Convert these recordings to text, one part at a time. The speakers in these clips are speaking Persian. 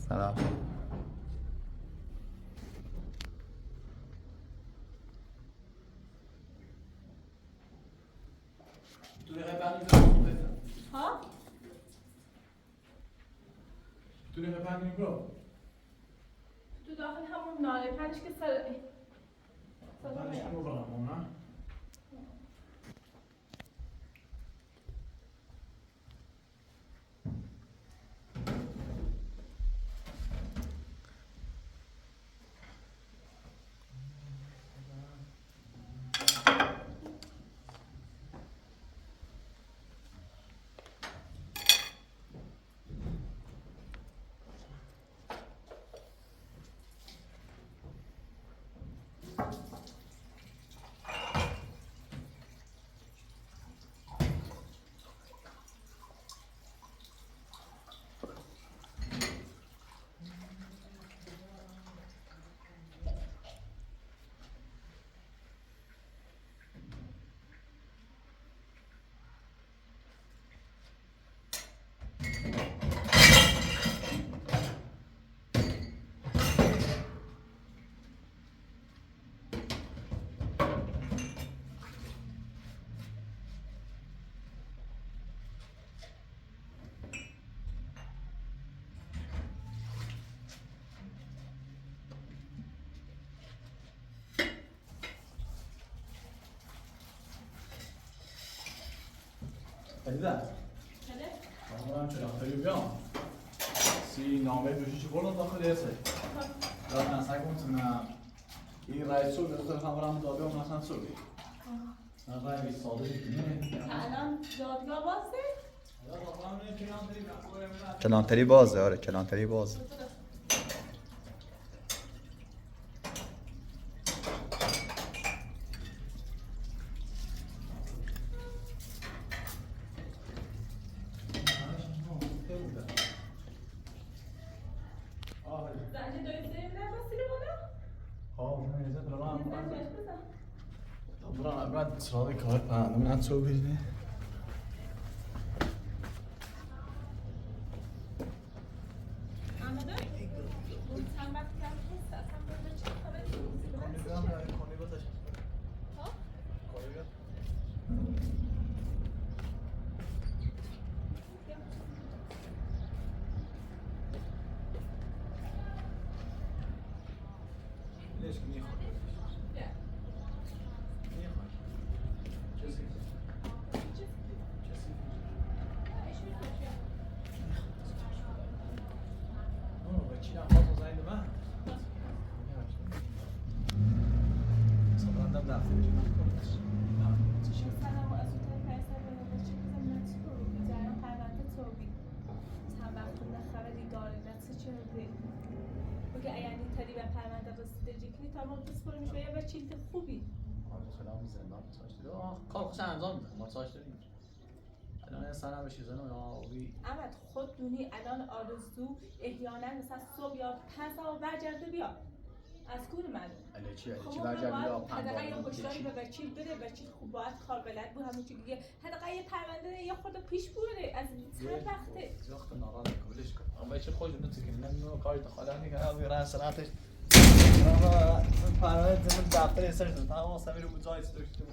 سلام. Tu les répares une fois. ها؟ Tu les répares une fois. تو داخل همون ناله پنج که صدا Attends, je peux voir mon main. Elida. بله؟ من چرا خیلی بیام. سی نامه دوشی چه بردم داخل ایسه. دارم من سعی کنم این رئیس رو بذار خبرم داده و مثلا سوی. نه رئیس ساده دیگه. الان دادگاه بازه؟ کلانتری بازه. آره کلانتری بازه. زنجه دوی سریم نبستیلی بالا؟ برام بعد سراغ کار پردم نه تو ببینه. آمده؟ اون چند وقت کرد نیست اصلا برده چه خبری؟ ها؟ سلام و از اون طرف پرسر به نظر چه کزم نتیکو بیزارم پرونده توبی چند وقت نه خبری داری نتیجه چرده بگه ایانی تری به پرونده رسیده جیکنی تا ما بسپرمیش و یه چیز خوبی سلام زندان تاشتید. کار خوش انجام میدم. ما تاشتیم. الان سلام به چیزا نوی. احمد خود دونی الان آرزو احیانا مثلا صبح یا 5 ساعت برگرده بیا از کور معلوم علی چی خب برگردی یا حداقل یه پنجاه هشداری به وکیل بده وکیل خوب باید کار بلد بود همون چیز دیگه حداقل یه پرونده یه خورده پیش بره از چند وقته وقت ناراض کولش کن. اما چه خوش نمیشه که نمیدونم کاری دخالت میکنه میرن سرعتش. آقا پرونده زمین دفتر استرس تمام سمیر رو جای داشته.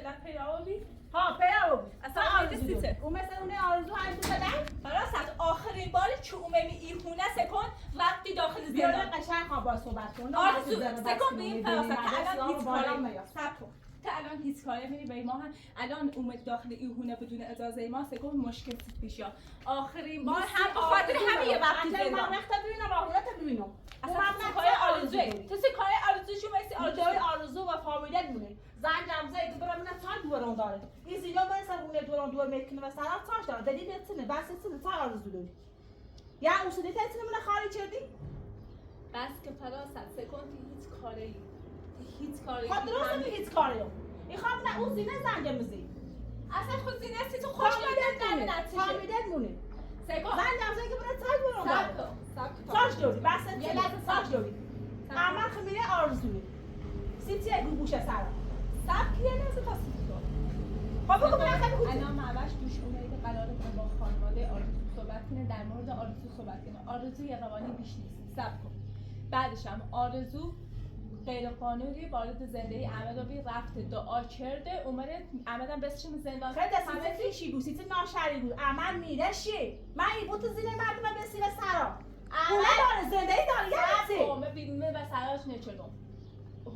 مثلا پیراوی ها پیراوی اصلا آرزو سیته اون مثل اون آرزو هایی تو بدن فراسد آخرین باری که اوممی ایهونه سکن وقتی داخل بیاره زندان قشنگ خواه با صحبت کن آرزو سکن به این فراسد که الان هیچ کاری سب کن تا الان هیچ کاری می‌بینی به ما هم الان اومد داخل ایهونه بدون اجازه ما سکن مشکل پیش بیاد آخرین بار هم به خاطر همین وقتی من زندان وقت ببینم آخرت ببینم اصلا تو کار آرزوه تو کار آرزوشو مثل آرزوی آرزو آرزو و فامیلت مونه زن جمزه که برام نه تا دوران داره این زینا مثلا اون دوران میکنه و سرات تاش داره دلیل اتنه بس اتنه تا آرزو داری یا اصولی اتنه من خارج کردی بس که فراسد سکن هیچ کاری هیچ کاری خود درست می هیچ کاری این خواهم نه اون زینه زن جمزه اصلا خود زینستی تو خوش نمیدن فامیلت مونه سکن زن جمزه که برای تا دوران داره تاش داری بس یه لحظه تاش داری اما خمیره آرزوی سیتی اگه گوشه سرم سب یه لحظه تا سیتی کن خب بگو من خیلی گوشه الان معوش دوش اومده قراره که با خانواده آرزو صحبت کنه در مورد آرزو صحبت کنه آرزو یه قوانی بیش نیست سب کن بعدش هم آرزو غیر قانونی وارد زندگی احمدآبی رفته دعا کرده اومده احمدم بسش زندان خیلی سیتی فیشی بود سیتی ناشری بود عمل میره شی من این بود زیر مردم بسی و سرا اونه داره زندگی داره یه قومه بیمه و سراش نچلوم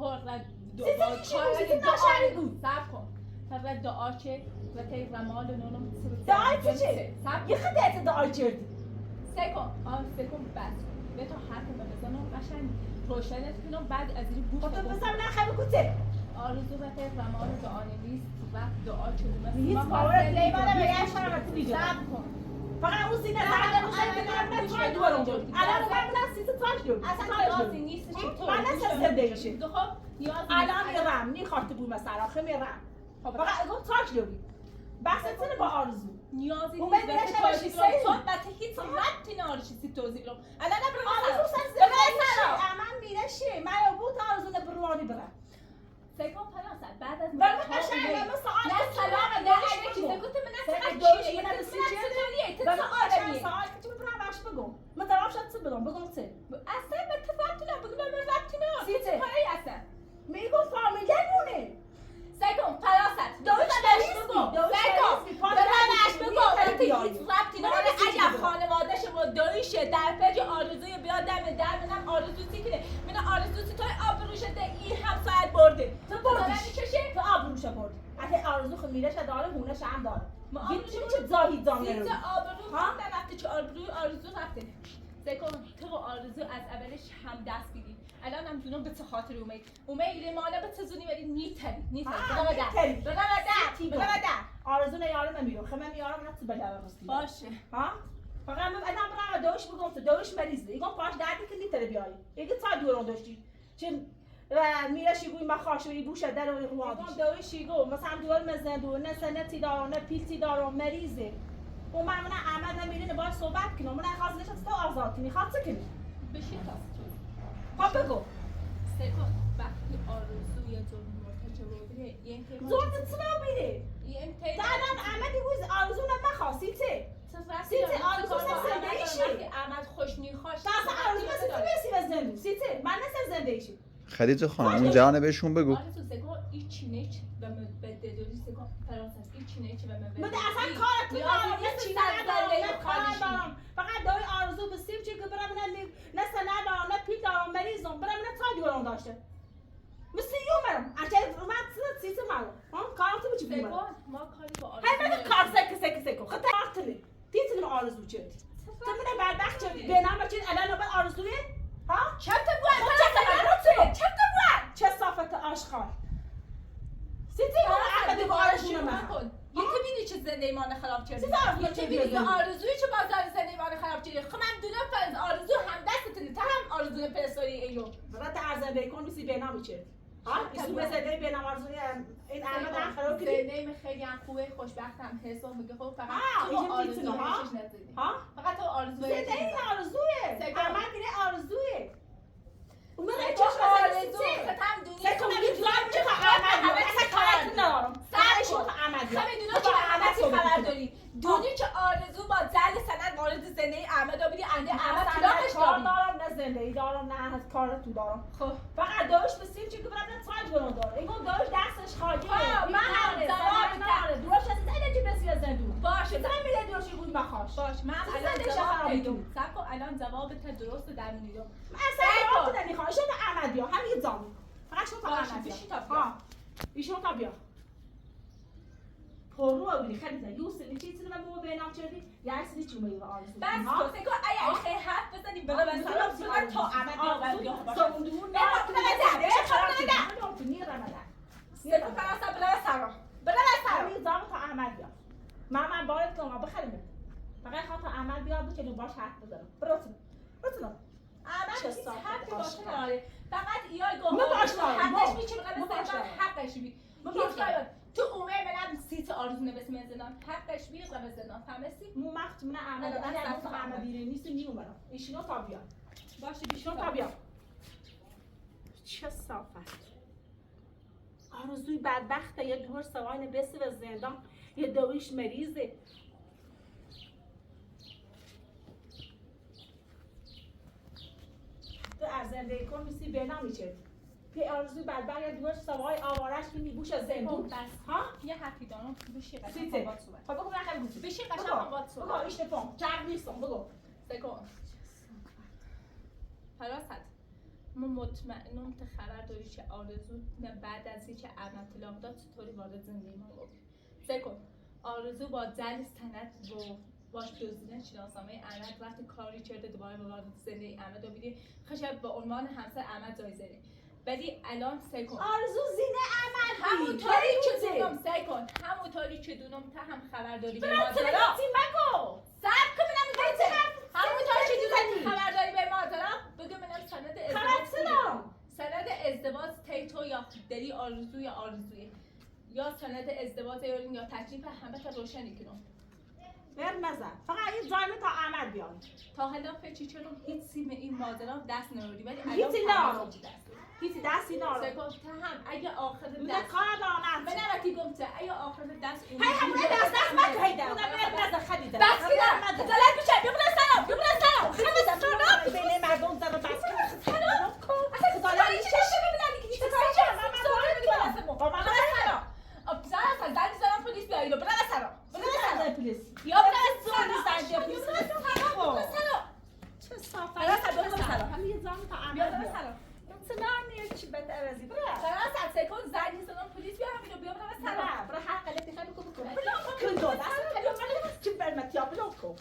هر سیتی فیشی بود سیتی ناشری بود سب کن فقط دعا چه و تی رمال نونم دعای تو چه؟ سب یه خیلی اعت دعای کردی سکن سکن بس به تو حرف بزنم قشنگ روشنت کنم بعد از این گوش خب تو بزن نه خیلی کوته آرزو و تی رمال دعا نویست و دعا چلومه هیچ باورت نیمانه بگه شرمت بیجا سب کن فقط اون سینه زنده موشه که دارم نتوان دورم جد الان من بودم سیت تاش دور اصلا نیازی نیست چطور من نسل زندگی شد خب نیازی الان میرم میخواد تو بوم سراخه میرم فقط اگه تاش دوری بحث تونه با آرزو نیازی اومد نیست میرش به نباشی توضیح سری. صحبت هیچ ربطی نداره چیزی توضیح رو الان برو آرزو سر زندگی من میره شی من بود آرزو نبروانی برم سکون پناسد بعد از برم قشنگ من سوال نه سلام نه علیکی گفتم من سکه اصلا دوش من سی چه تو چند سوال که تو برم باش بگم من جواب شد چه بدم بگم چه اصلا به تو ربطی نداره بگو من ربطی نداره سی چه؟ کاری اصلا میگم فامیلی مونه سکون پناسد دوش بگو سکون بهش بگو هیچ ربطی نداره اگر خانواده شما داییشه در پج آرزوی بیاد دم در منم آرزو سیکنه من آرزو سی توی آبروشه ده این هم ساعت برده تو بردیش تو آبروشه بردی اگه آرزو خود میرش داره هونش هم داره چه زاهید زامنه سیت رو آبرو هم به وقتی که آرزو رفته سکون تو و آرزو از اولش هم دست بیدیم الان هم دونم به چه خاطر اومه لیمانه به تزونی ولی نیتری بگم آرزو نیارم میرم خمم میارم نه تو بجا راستی باشه ها فقط من برام دوش بگم تو دوش مریض ایگون پاش دردی که نیتره بیای ایگه تا دوران داشتی چون میره شیگوی ما خاشوی بوشه در روی روان دوش شیگو مثلا دور مزندو نه سنتی دارم نه پیلتی دارم مریضه و من احمد نمیرینه باید صحبت کنم من خواست نشست تو آزاد کنی خواست کنی بشی خواست خب بگو سکون وقتی آرزو یه جور مرتجه بوده یه زورت چرا بیره یه تا الان احمد یگوز آرزو نمخواستی سیتی آرزو زندگیشی احمد خوش میخواش تا اصلا آرزو مثل تو بیسی به زندگی سیتی من نسل زندگیشی خدیجه خانم اون جهانه بهشون بگو آرزو سکون این چینه و من به ددوری سکون فرانسه این چینه و من من اصلا کارت تو دارم نه چیزی ندارم کار دارم فقط دوی آرزو به سیم چی که برم نه سنه دارم نه پیل دارم مریضم برم نه تا دوران داشته مثل یومرم اچه من سیتی مالو کارم تو بچی بیمارم ما کاری با آرزو هی من کار سکو خطا آرتلی دیتنم آرزو چه تو من بدبخت چه به نام بچین الان به آرزوی ها چفت بود چفت بود چه صافت آشغال سیتی من احمد با آرزو من یکی بینی چه زندگی مان خراب کرد یکی بینی آرزوی چه بازار زندگی مان خراب کرد خب من دونم فرض آرزو هم دستتونه تا هم آرزو پرسوری ایو برات ارزن بیکن میسی به نام چه ها اسم زندگی به نام آرزوی این احمد خراب کردی زندگی خیلی هم خوبه خوشبختم حساب میگه خب فقط تو تو آرزو ها فقط تو آرزو زندگی آرزوئه احمد میره آرزوئه اون من تو آرزو ختم دنیا تو میگی چه احمد اصلا کارت ندارم سرشون احمد همین تو احمدی خبر داری دونی که آرزو با زل سند وارد زندگی احمد آبیدی انده احمد کلاقش کار دارم نه زندگی دارم نه کار تو دارم خب فقط داشت به سیم چی که برام نه تاج برام داره اینو داشت دستش خالیه من هم باشه زن میده درشیگوی مخاش باش من زن الان دشه جواب خرابی پیدا سب کن الان جوابت درست در میدم اصلا جواب نمیخوام ایشون تا احمد بیا همین زام فقط شما تا باشه، احمد بیشی بیا تا بیا. ها ایشون تا بیا پرو بودی خیلی زن یوسف چیزی رو به بینام چردی یه سری چی میگه آرزو بس تو سکو اگه خیلی حرف بزنیم بلا بس سلام تا احمد بیا بیا باشه سوندون نه تو نگه خراب تو نیر رمضان سکو فراسا بلا سلام بلا سلام همین زام تا احمد بیا من بارت کنم بخریم فقط خواهم تا احمد بیاد که رو باش حرف بزنم برو احمد چه چیز صافت حرفی باشه. باشه نداره فقط ایای گوه ما باش داریم، حقش ما. میچه بقید ما باش زندان داریم. حقش می ما هیچ باش داریم. کاری تو عمر ملم سیت آرزو نبسیم زندان حقش میرزم زندان فهمستی؟ مو وقت من احمد نه، اگر دست تا احمد. احمد بیرون نیست میومدم ایشونو تا بیا باشه ایشونو تا بیا چه صافت آرزوی بدبخته یه دور سواین بسی به زندان یه دویش مریضه تو از زندگی کن میسی بنا میشه که آرزوی بدبخت یه دور سوای آوارش که میبوش از زندون بس ها یه حرفی دارم بشی قشنگ سیته با صحبت خب بگو من خیلی گوشی بشی قشنگ با صحبت بگو ایش نفهم چرب نیستم بگو سکو حالا صد ما مطمئنم تو خبر داری که آرزو بعد از اینکه احمد طلاق داد چطوری وارد زندگی ما بود سکو آرزو با جل سند و باش دزدیدن شناسنامه احمد وقتی کاری کرده دوباره وارد زندگی احمد رو بیدی خشب به عنوان همسر احمد جایزه ولی الان سکو آرزو زینه احمد همونطوری که دونم سعی کن همونطوری که دونم تا هم خبر داری به برات ماجرا تلگراتی مگو سب که منم میگم همونطوری که چی دونم خبر داری به ماجرا بگو منم سند خبر ازدواج چرا؟ سند ازدواج تیتو یا داری آرزو یا آرزویی یا سند ازدواج یا تکلیف همه تا روشنی کنم بر مزن فقط این زایمه تا احمد بیان تا حالا فکر چرا هیچ سیم این ماجرا دست نمیدی ولی هیچی نارم هیچی دستی نارم سکو تا هم اگه آخر نه دست کار دارم من نرفتی گمته اگه آخر دست اون هی همونه دست مکو هی دارم بر مزن خلیدم بس کردم خجالت میشه بیا بلا سلام بیا بلا سلام خلیدم بین مردم زن بس سلام اصلا خجالت میشه چه می‌بینی که چه کاری کردم من با من سلام ابزار اصلا زنگ زدم پلیس بیایید بلا سلام بلا پلیس یا بلا زنگ سلام پلیس سلام چه صافت بلا سلام همین زن تا بیا احمد بلا بیان سلام سلام نیست چی بد عوضی برا سلام سکون زنگ زدم پلیس بیا همینو بیا بلا سلام برا هر قلتی خیلی کو بکن کن دو دست چی برمت یا بلوکو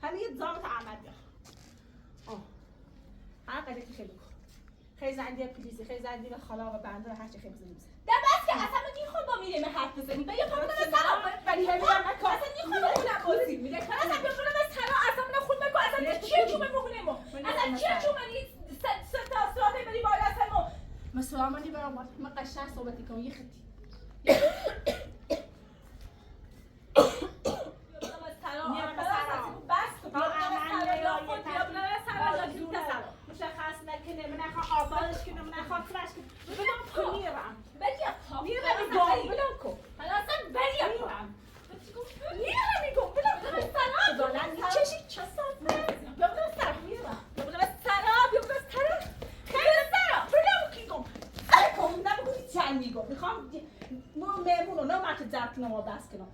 همین زن تا احمد بیان هر قلتی خیلی کو خیلی زندی پلیسی خیلی زندی به خالا و بنده هر چی خیلی بزنیم ده بس که اصلا من نیخوام با میریم حرف بزنی بیا پا کنم سلام ولی همین هم نکن اصلا نیخوام بخونم بازی میده اصلا بیا کنم سلام اصلا من خود بگو اصلا چیه چومه مهونه ما اصلا چیه چومه این سه تا ساعته بری بالا سمو مثلا منی برام من قشنگ صحبتی کنم یه خطی مشخص نکنه من نخواه آبادش کنه من نخواه کرش کنه بلام کن میرم میرم داری بلام کن حالا اصلا بریم میرم میگم بلام سلام دولن چشی چه ساعت بیا بلام سلام میرم بیا بلام سلام بیا بلام سلام خیلی سلام بلام کی گم کن نبگوی چند میگم میخوام مهمونو نه مرد جرد کنم و دست کنم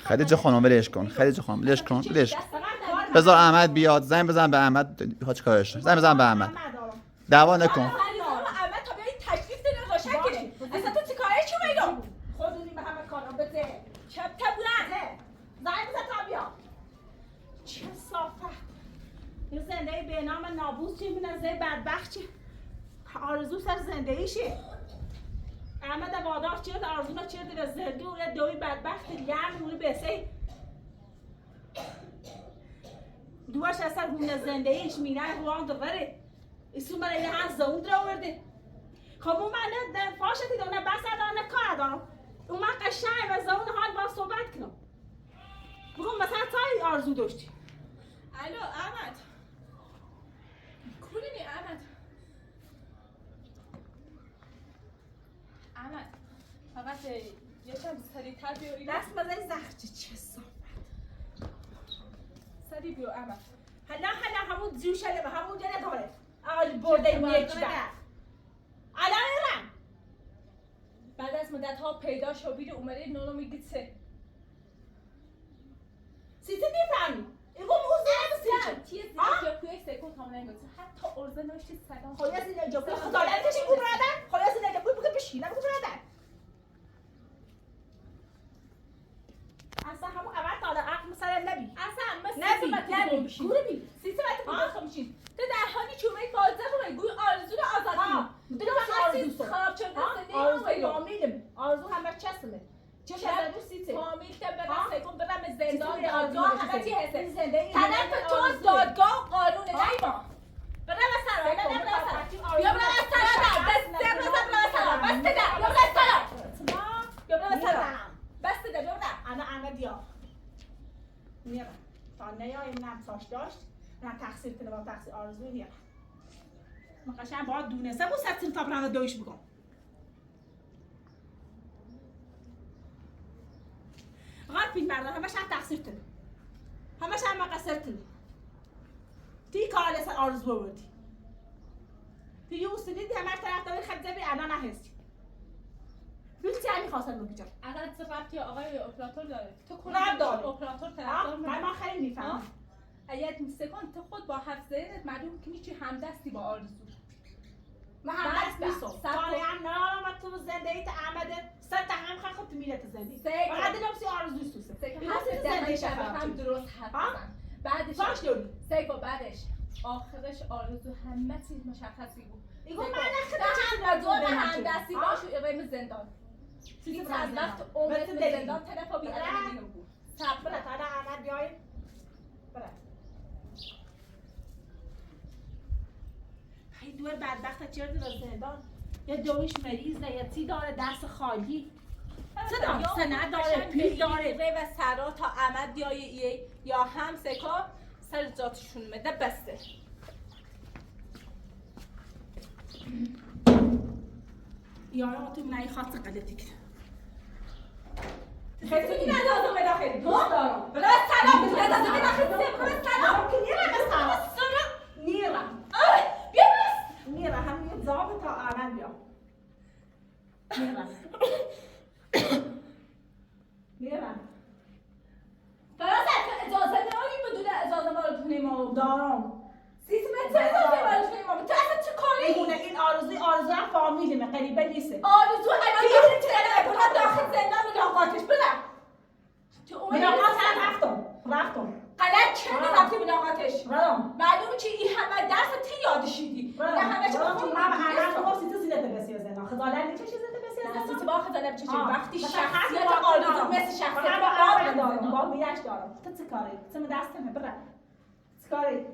خدیجه خانم ولش کن خدیجه خانم ولش کن بذار احمد بیاد زنگ بزن به احمد ها چی کارش داره؟ زنگ بزن به احمد دعوا نکن احمد تا بیایی تکلیف داره روشن کنه اصلا تو چی کاره چی میگم خودونی به همه کارم بده چپ بودن زنگ بزن تا بیا چه صافت این زندگی به نام نابوس چی میدن زی بدبخت چی آرزو سر زندگیشه احمد وادار چیرد آرزونا چیرد به زندگی اوله دوی بدبخت یعم اولی بسه دوش اصلا هونه زندگیش میره روان دوره ایسون برای این هست زون در آورده خب اون من فاشتی دارم بس دارم کار دارم اون من قشنگ و زون حال با صحبت کنم بگم مثلا تای آرزو داشتی الو احمد کولینی احمد احمد فقط یه کم سریع‌تر بیاری دست بزنی زخچه چه صافت سریع بیو احمد حالا همون جوشه به همون جنه داره آج برده یکی بر الان ایرم بعد از مدت ها پیدا شدید اومدید نونو میگید سه سیتی میفهمی ایگو موزه اصلا چیز دیگه کوی سکون کاملا نگوید حتی ارزه نوشتید سلام خدا سیده جا خدا لعنتش کو برادر خدا سیده جا بگو بشین بگو برادر اصلا همون اول تا عقل مثلا نبی اصلا نبی نبی گوری سیتی باید میشین تو در حالی که اومدید بازده رو گوی آرزو رو آزادی میدونم آرزو خراب شده آرزو فامیلم آرزو همه چسمه چه شده سیتی فامیل که برم سکون برم زندان سیتی دادگاه همه چی هسته زندگی طرف تو دادگاه قانونه نه ما برم سلام بیا برم سلام بس سلام بس ده بیا برم سلام بیا برم سلام بس ده بیا برم انا احمدیا میرم تا نیایم نم ساش داشت نه تقصیر کنه با تقصیر آرزو میرم من قشنگ باید دونسته بود ستیم تا برم دویش بگم غلط بین مردم همش هم تقصیر کنه همش هم مقصر کنه تی کار لسه آرزو بودی تی یوستی دی همش طرف داری خد زبی انا نهستی بیلتی همی خواستم بگی جان اصلا چه ربطی آقای اپراتور داره تو ربط داره. اپراتور طرفدار من خیلی میفهمم اگه سکون تو خود با حفظ ذهنت معلوم کنی چی همدستی با آرزو من هم دست نیستم سالی هم نارم تو زندگی تا احمد سر تا هم خود میره تو زندگی فقط دیدم سی آرزوی سوسه سکون حرف زندگی هم درست حرف بزن بعدش باش داری سیفا بعدش آخرش آرزو همه چیز مشخصی بود ایگو من نخدا چند دو همدستی باش و اقیم زندان چیزی از وقت عمرت به زندان طرف بی علم دیگه بود صبر تا احمد بیای برای هی دور بدبخت چرت رو زندان یه دویش مریضه یه تی داره دست خالی صدا سند داره پیل داره ری و سرا تا احمد یا هم سکا سر جاتشون مده بسته یا تو منای خاص غلطی کرد خیلی ندازم به داخل دوست دارم بلا سلام بلا ندازم به داخل بلا سلام که نیرم سلام سلام نیرم بیا بس نیرم همین زاب تا احمد بیا نیرم نیرم فرازت اجازه نداری بدون اجازه ما رو تونیم ما دارم سیستم چه اجازه ما رو تونیم ما تو اصلا چه کاری؟ این آرزو هم فامیلمه قریبه نیست آرزو الان داخل چه برم داخل زندان ملاقاتش برم تو اون ملاقات هم رفتم غلط چرا رفتی ملاقاتش؟ رفتم معلومه که این همه درس تی یادشیدی نه همه چه تو من احمد تو سیت زینت بسیار زندان خجالت نمیکشی زینت بسیار زندان سیتی با خجالت بچه وقتی مثلا شخصیت با آرزو مثل شخصیت با آرزو دارم با میرش دارم تو چه کاری تو دستمه برم چه کاری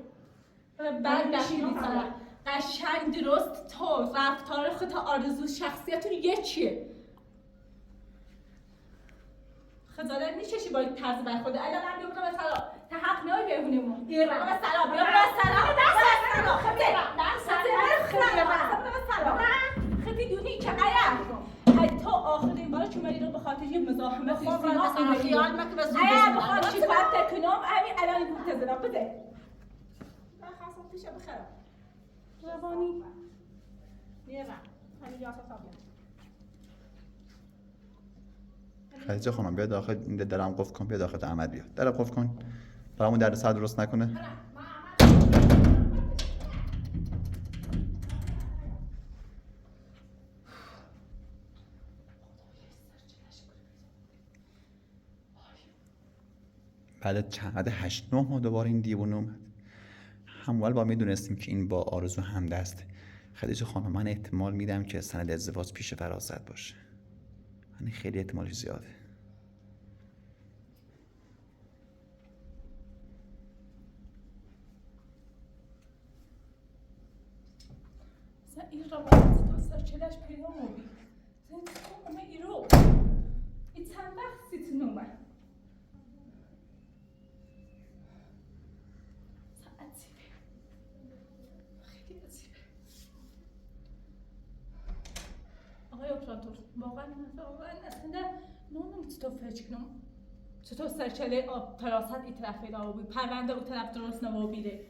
بعد نشینی طرف قشنگ درست تو رفتار خود آرزو شخصیتون یه چیه خجالت میکشی با این طرز برخورد الان هم بیا برم سلام تا حق نهایی بهونمون بیا برم سلام بیا برم سلام دست سلام خیلی دونی که حتی آخرین بار که من رو به خاطر یه مزاحمت سینا خیال مکه به زود بخوام چی باید تکنم همین الان منتظرم بده من خواستم پیش بخرم روانی میرم همین جا تا خدیجه خانم بیا داخل این درم قفل کن بیا داخل احمد بیا در قفل کن برامون در سر درست نکنه بعد چند 8-9 ماه دوباره این دیوونه اومد همول با میدونستیم که این با آرزو همدسته خدیجه خانم من احتمال میدم که سند ازدواج پیش فراست باشه یعنی خیلی احتمالش زیاده این روانی تا سرچلش پیدا موبی زن تو اومه ایرو این چند وقت سیتی نومه عجیبه خیلی عجیبه آقای اپراتور واقعا اصلا نمیدونم چطور فکر کنم چطور سرچله پراست این طرف پیدا بود پرونده اون طرف درست نموبیده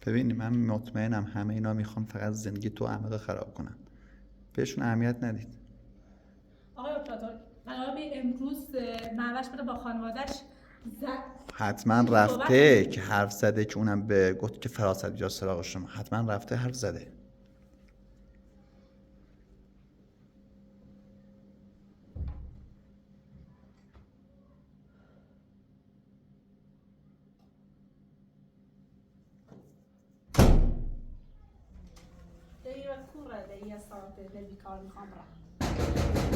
ببین من مطمئنم همه اینا میخوان فقط زندگی تو احمد رو خراب کنن بهشون اهمیت ندید امروز معوش بره با خانواده‌اش زد. حتما رفته که حرف زده که اونم به گفت که فراست بیاد سراغ شما. حتما رفته حرف زده. دیگه کوره دیگه ساعت دیگه کار میخوام را.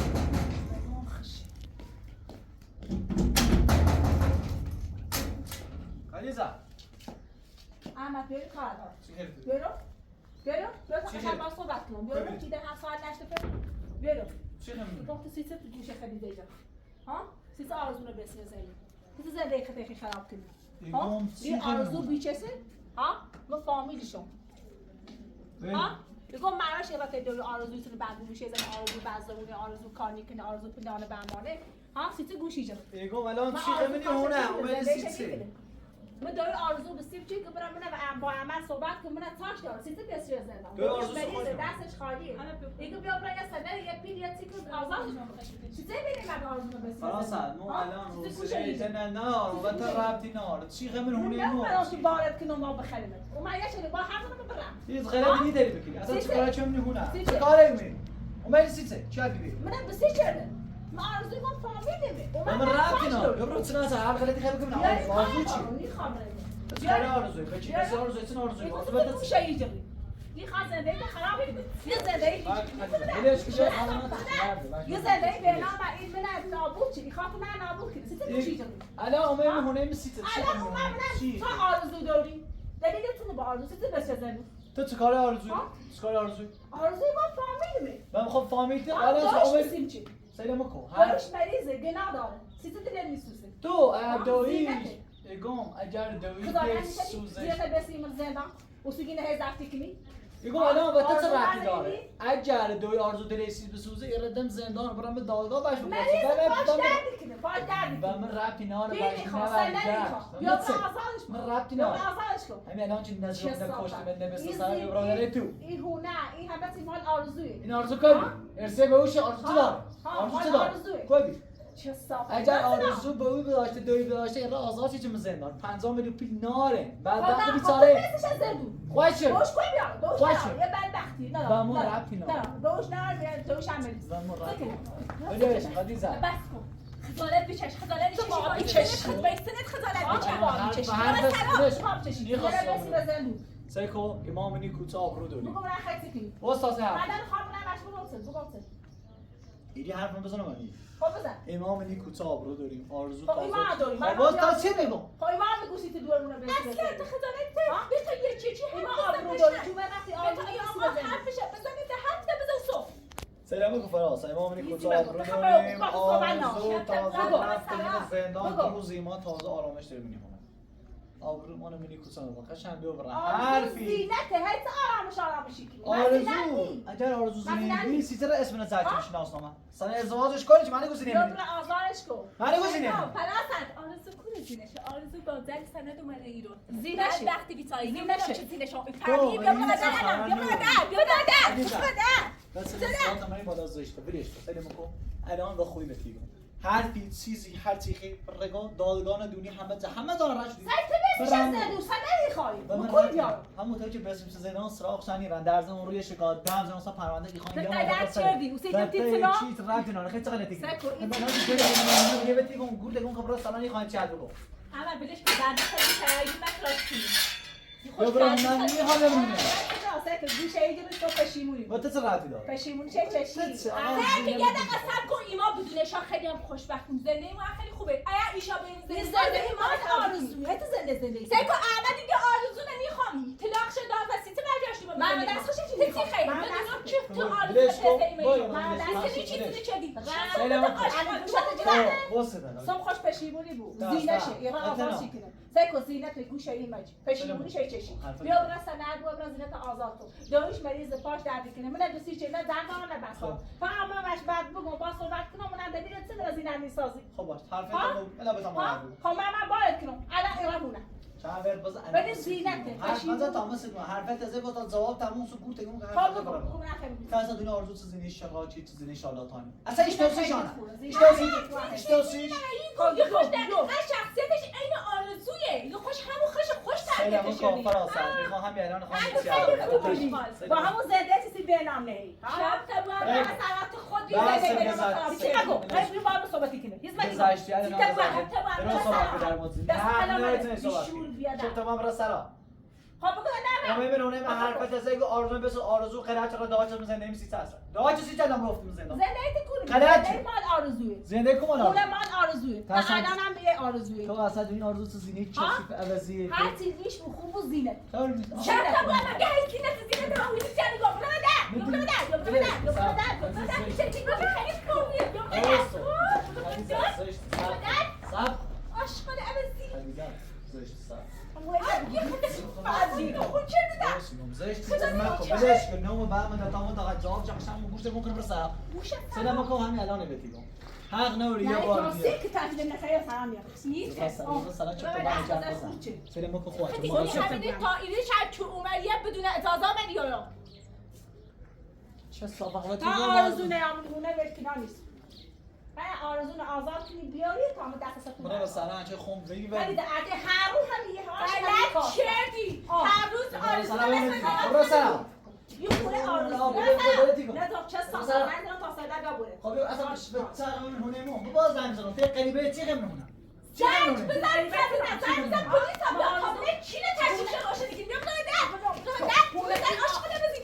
کالیزا احمد بیاری کار دار. چی کردی؟ بیارو چی تا با صحبت کنم. بیارو ببین. چیده هم ساعت نشته فکر. بیارو چی کردی؟ گفت سیست تو جوش خیلی دیگه. ها؟ سیست آرزو رو بسیار زنی. سیست زنده خیلی خراب کنی. ها؟ ایگم چی این آرزو کردی؟ بیچسه؟ ها؟ ما فامیلیشون. ها؟ بگم مراش یه وقت دور آرزوی تو بعد میشه زن آرزو بازمونه آرزو کاری کنه آرزو پدانه بهمانه ها سیت گوشی جم ایگم الان چی خمیدی هونه اومدی سیتسی من دور آرزو بسیم چی که برام من با عمل صحبت کنم من تاش دارم سیت بسیار زندم دور آرزو خواهد دستش خالیه ایگو بیا برای سنه یه پیل یه تیکو آزادش چیزی ببینیم بعد آرزو بسیار فراسد مو الان حوصله تن نار و تو رابطی نار چی خمین هونه مو من تو وارد کنم ما بخریم و من یه چیزی با همون برم یه غلبی نیداری بکنی اصلا سیتse. چیکار چه می‌کنی هونه سیتse. چه کاری می‌کنی اومدی سیتسه چی هستی من بسی چرده من آرزوی من فامیلیمه من رابطی نار یه برو چنا هر غلطی خیلی بکنم آرزو چی چیکار آرزوی بچی کسی آرزوی چن آرزوی آرزو بده گوشه یه جوری یه خاص زندگی خرابه یه زندگی ولش کن یه زندگی به نام این من نابود چی خاطر من نابود کی سیت گوشی جوری الان اومدی هونه می سیتسه الان اومدن تو آرزو داری دلیلتون با آرزو سیت بس زنی تو چیکار آرزوی چیکار آرزوی آرزوی ما فامیلیمه من خب فامیل الان الان داشت اومدی بسیم چی سلام کو دارش مریضه گناه داره سیت دل میسوزه تو دویش زینته. اگم اگر دویش خدا من سوزش زیاد بسیم زندان و سگینه هزار تکنی اگم الان با تو آرزو چه ربطی نداری؟ داره اگر دوی آرزو دریسی بسوزه ایردم زندان برام به دادگاه باش مریض پاش درد کنه پاش درد با کنه من ربطی ناره بی باش میخواه نبرد سنه میخواه یا آزادش کن من ربطی یا ناره آزادش کن همین الان چه نزد چه نکشت صافت. من نبسته این سر زی- برادر تو این هونه این همه مال آرزوی این آرزو کدی ارسه به اوش آرزو چه داره ها، آرزو مال چه داره آرزوه. کدی چه صافت اگر آرزو به او داشته دوی داشته ایرا آزاد چه زندان 50 میلیون پول ناره بعد وقتی بیچاره خودش از زدو خوشه دوش کوی بیار دوش خوشه. بیار یه بدبختی نه با ما ربطی نداره. دوش نه دوش هم بریز با ما ربطی بکن. ولش خدیجه بس کن. خجالت بچش خجالت تو با بچش بچش. خود بیستنت خجالت آه، بچش با بیچش. سیکو امام نیکوتا آبرو داری بگم راه خیلی کنی واسه حرف بعدا خواهم نمش بگم ایدی حرف من بزنم من خب بزن امام نیکوتا آبرو داریم آرزو خب ایمان داریم باز تا چی میگم خب ایمان بگو سیت دورمونه اصلا بزن تو خجالت به تو یه چیچی ایمان حرف آبرو بزن داری بشن. تو من وقتی به آرزو تو این کسی آقا بزنی حرفش بزنید به حرف ده بزن صبح سلام علیکم فراس امام نیکوتا ایزی بگو. آبرو تو داریم خبر بگو. آرزو تازه بگو. رفتیم زندان بگو. تو زیمان تازه آرامش داریم می‌کنیم آبرو ما نیکوتا نبود قشنگ بیا برام آرزو حرفی زینته هی تو آرامشی کنی آرزو اگر آرزو زندگی سیتر اسم نزدی میشناسم سن ازدواجش کنی که من گزینه یا نمیدم برو آزارش کن من گزینه نه نمیدم پلاسد آرزو کونه زینشه آرزو با زن سند اومده ایران زینشه. وقتی بیتایی زینشه. نمیدونم چه زینشه تو، فهمی بیا این بالا اصلا بیا خبر بالا نداره. بیا بالا عزیزم. بیا بالا بس صحبت من بالا زشته بریش سلام کو الان با خوبی بتیگم هر چیزی هر چیزی رگا دادگان دونی همه دارن رشد سایت بسیش از زدو سنه میخوایی بکن بیار همون تا که بسیم زندان سراغ شنی رن در زمان روی شکایت دم زمان اصلا پرونده کی خواهیم غلط کردی. اوسی که تیتنا؟ چیز رابطی نداره خیلی غلطی سکو، این من دیگه دیگه بتیگم گول دگم خبر سالانی خواهیم چل بگم اما بلش که بعد خیلی تایی مکراسی یا برام من میخوام بمونه سایت گوشه ایگه تو پشیمونی با تو چه رابطی داره پشیمونی چه چشی نه که یه دقیقه صبر کن ایما بدونش خیلی هم خوشبختیم زندگی ما خیلی خوبه ایا ایشا به این این زندگی زندگی ما آرزوی هی تو زندگی سیکو احمد دیگه آرزو نمیخوام طلاق شد و سیتی برگشتی با من دست خوشی چی چیزی خیلی من بدونم دست که تو آرزو بلش کن. پسه باید ایمیل من من بلش دست کن. چیزی چدی سلام سلام. بله سم خوش پشیمونی بود نه، زینشه نه. ایران نه، آزاد نه. شکنه سیکو زینت گوشه این مچ پشیمونی چه چشی حرف بیا برا سند بیا برا زینت آزاد تو داریش مریض پاش درد کنه من دوستی چه نه زندان نه بسا فهم مش بعد بگم با صحبت کنم من دلیل چه در زینت میسازی خب باش حرف ها؟ تو بلا بتام ها خب من باید کنم الان ایران چند ورد باز ولی زینته حرف نزد تا مثل ما حرفت از با جواب تموم سو گفت اون خب بگو نفهمیدم کاسا دونه آرزو چیزی شقاچی چیزی شالاتانی اصلا ایش توصیش آنه ایش توصیش خب یه خوش دقیقا شخصیتش این آرزویه یه خوش همون خوش تربیتش شدی میخوام همین الان با همون زنده چیزی به نام نهی شب تبوان به سرات خودی زنده به نام خرابی چی نگو خیلی با هم صحبتی کنه یه زمانی گذشتی الان درست صحبت در موضوع نه نمیتونی صحبت چون تمام را سلام خب بگو نه ما میبینونه من حرفت از اینکه آرزو بس آرزو قرات را داوچ میزنه نمیسی ساس داوچ سی تا گفت میزنه زنده تی غلط. کنی مال آرزویه زنده کومال اون مال آرزویه تا الان هم یه آرزویه تو اصلا این آرزو تو زینه چه چیز عوضیه هر چیزیش خوب و زینه خیلی چرا تبوان مگه هیچ زینه تا اون چیزی نگو حق نوری یا بار دیگه که تحویل نخیر سلام یا نیست سلام چه بابا جان سلام کو خواهد همین تا ایره شب تو عمریه بدون اجازه من یارو چه صفقاتی تا آرزونه امونه وکیلا نیست من آرزونه آزاد کنی بیاری تا هم دست ستون برای سلام چه خون بگی ولی در عده هرون هم یه هاش کردی هر روز آرزونه برای سلام یه خونه آرزونه نه تا چه ساعت من تا ساعت ببوره خب اصلا سر من هونمون باز زنگ زدم فکر قریبه چی غمونه زنگ بزن پلیس هم بیاد خونه چی تشریف باشه دیگه میام نه عاشق نمیزی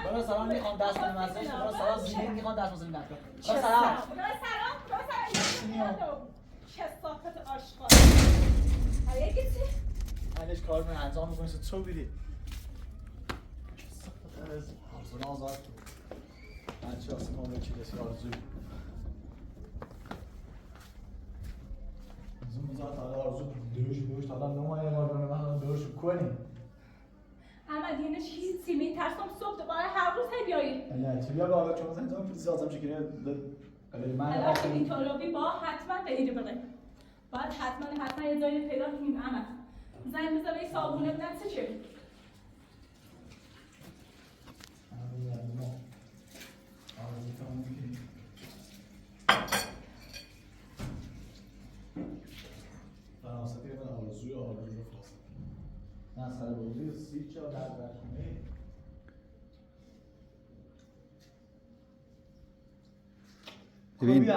برای سلام میخوام دست کنم ازش برای سلام زیدین میخوام دست بزنیم نکن برای سلام چه ساکت عاشقانه یکی چی؟ اینش کار من انجام میکنی تو بیدی چه ساکت آرزو آزاد من چه اصلا ما چی دست آرزوی زاد حالا آرزو دوش حالا نمایه مردانه من دوش کنیم احمد یعنی چیزی میترسم صبح دوباره هر روز هی بیایی نه چی بیا بالا چون مثلا تو چیزی آزم شکلی من الان که این طلبی با حتما به ایره بره باید حتما یه جایی پیدا کنیم احمد زنگ بزن به صابونه بدن چه فراستی من آرزوی فراستی نه سر بودی سی چا در خونه ببین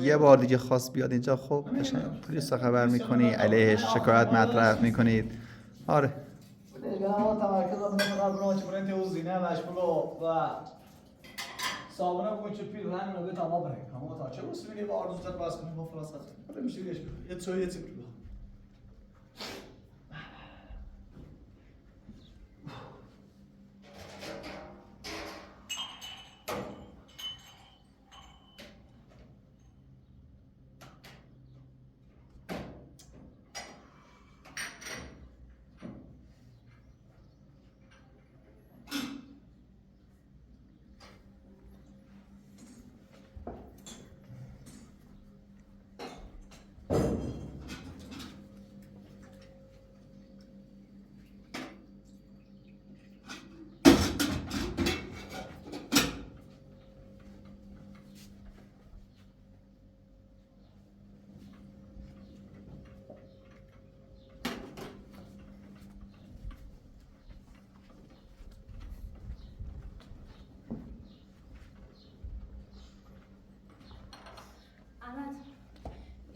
یه بار دیگه خواست بیاد اینجا خب قشنگ پلیس خبر میکنی علیه شکایت مطرح میکنید آره دیگه ما تمرکز رو قبل اون چه برنده و زینه مشغول و صابونه بگو چه پیل رنگ رو به تمام بریم اما تا چه واسه میگه با آرزو زد باز کنیم با فراست آره میشه دیگه یه چوی یه چیزی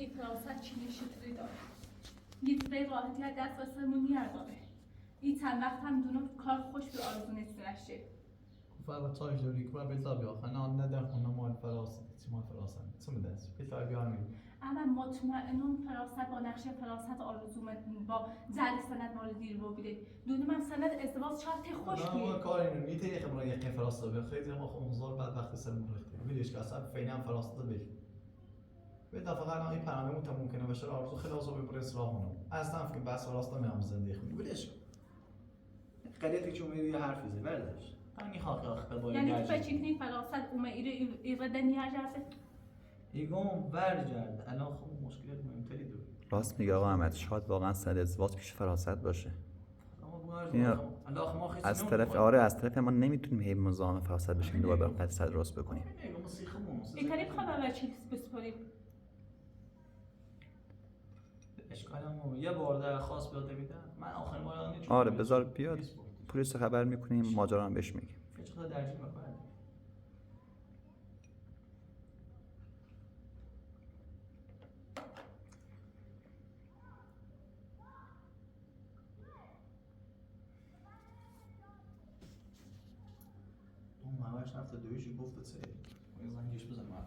این فراست چی نشیدی داره یه چیزای راحتی از دست واسمون نیارداره این چند وقت هم دونو کار خوش به آرزو نشته فرق تاج داری که باید بیتا بیا خانه آن نده خونه مال فراست چی مال فراست چه میدهست بیتا بیا می اما مطمئنم فراست با نقش فراست آرزو با جلد سند مال دیر رو بیده دونه من سند ازدواج شرط خوش بیه ما کار اینو میته یه خبران یکی فراست بیا خیلی ما خود مزار بعد وقت سر مرخته ویدیوش که اصلا فعلا فراست بیل به فقط الان این برنامه تا ممکنه بشه آرزو خیلی آسون ببره اصلاحونه اصلا فکر بس فراست نمیام زندگی خونی ویدیوش قریتی چون میری حرفی زی برداشت همین خاک آخر باید یعنی تو فکر کنی فراست اومه ایره دنیا جرسه ایگون برگرد الان خب مشکل مهمتری داره. راست میگه آقا احمد، شاید واقعا سند ازدواج پیش فراست باشه. از طرف از طرف ما نمیتونیم هی مزاحم فراست بشیم دوباره بریم قضیه درست بکنیم. اینطوری بخوام اول چیز بسپاریم. اشکالمو یه بار درخواست داده میدم. من آخرین بار یادم نیست. آره بذار بیاد، پلیس خبر میکنیم، ماجرا هم بهش میگیم. چقدر درجی میکنه. اون همش رفته دویشی گفت سه یه زنگش بزن من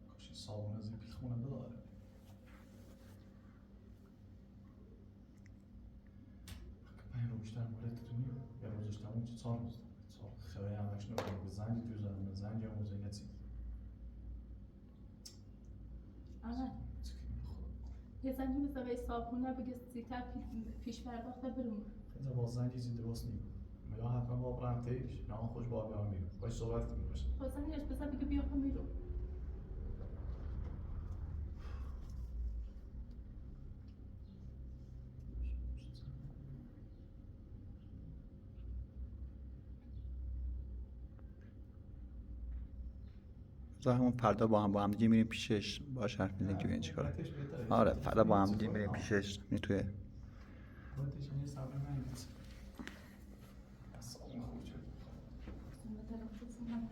کاش صابون از این پیخونه بداره من رو بیشتر مولدتونی یا روزش تموم چه 4 روز خیلی همش نکنم به زنگ توی زنگ زنگ هم موزه نتیم احمد یه زنی بزن به صابونه بگه زیتر پیش پرداخته برمون خیلی با زنگ چیزی درست نیم یا حتما با برمتهیش یا هم خوش با بیان میرم باید صحبت کنیم باشه با زنیش بزن بگه بیا کن میرو همون فردا با هم دیگه میریم پیشش، باهاش حرف میزنیم که ببین چیکاره. آره فردا با هم دیگه میریم پیشش، می توی خودش یه صبر من نیست. اصلا خوب شد. من دارم